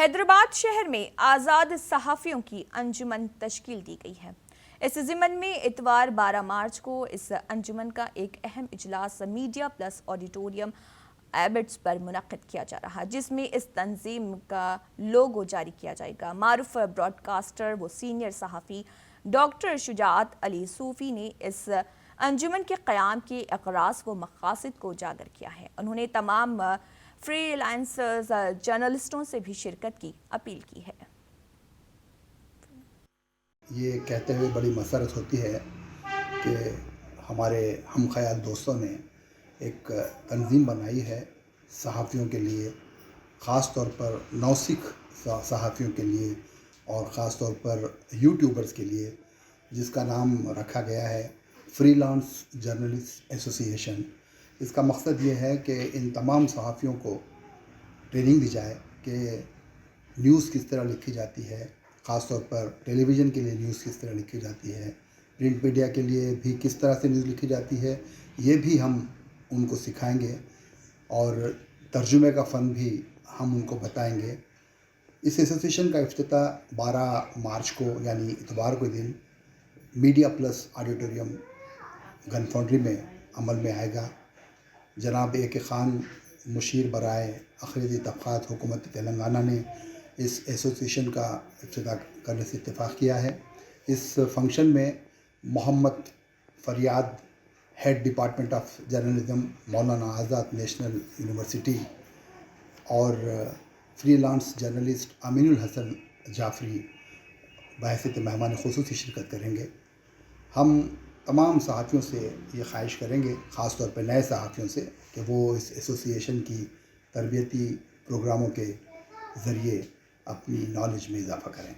حیدرآباد شہر میں آزاد صحافیوں کی انجمن تشکیل دی گئی ہے۔ اس ضمن میں اتوار 12 مارچ کو اس انجمن کا ایک اہم اجلاس میڈیا پلس آڈیٹوریم ایبٹس پر منعقد کیا جا رہا ہے، جس میں اس تنظیم کا لوگو جاری کیا جائے گا۔ معروف براڈ کاسٹر و سینئر صحافی ڈاکٹر شجاعت علی صوفی نے اس انجمن کے قیام کے اغراض و مقاصد کو اجاگر کیا ہے۔ انہوں نے تمام فری لانسرز جرنلسٹوں سے بھی شرکت کی اپیل کی ہے۔ یہ کہتے ہوئے بڑی مسرت ہوتی ہے کہ ہمارے ہم خیال دوستوں نے ایک تنظیم بنائی ہے صحافیوں کے لیے، خاص طور پر نوسکھ صحافیوں کے لیے اور خاص طور پر یوٹیوبرز کے لیے، جس کا نام رکھا گیا ہے فری لانس جرنلسٹ ایسوسی ایشن۔ اس کا مقصد یہ ہے کہ ان تمام صحافیوں کو ٹریننگ دی جائے کہ نیوز کس طرح لکھی جاتی ہے، خاص طور پر ٹیلی ویژن کے لیے نیوز کس طرح لکھی جاتی ہے، پرنٹ میڈیا کے لیے بھی کس طرح سے نیوز لکھی جاتی ہے، یہ بھی ہم ان کو سکھائیں گے اور ترجمے کا فن بھی ہم ان کو بتائیں گے۔ اس ایسوسیشن کا افتتاح 12 مارچ کو یعنی اتوار کے دن میڈیا پلس آڈیٹوریم گن فاؤنڈری میں عمل میں آئے گا۔ جناب اے کے خان مشیر برائے اقلیتی طبقات حکومت تلنگانہ نے اس ایسوسیشن کا افتتاح کرنے سے اتفاق کیا ہے۔ اس فنکشن میں محمد فریاد، head department of journalism, Maulana Azad national university, اور فری لانس جرنلسٹ امین الحسن جعفری بحیثیت مہمان خصوصی شرکت کریں گے۔ ہم تمام صحافیوں سے یہ خواہش کریں گے، خاص طور پہ نئے صحافیوں سے، کہ وہ اس ایسوسی ایشن کی تربیتی پروگراموں کے ذریعے اپنی نالج میں اضافہ کریں۔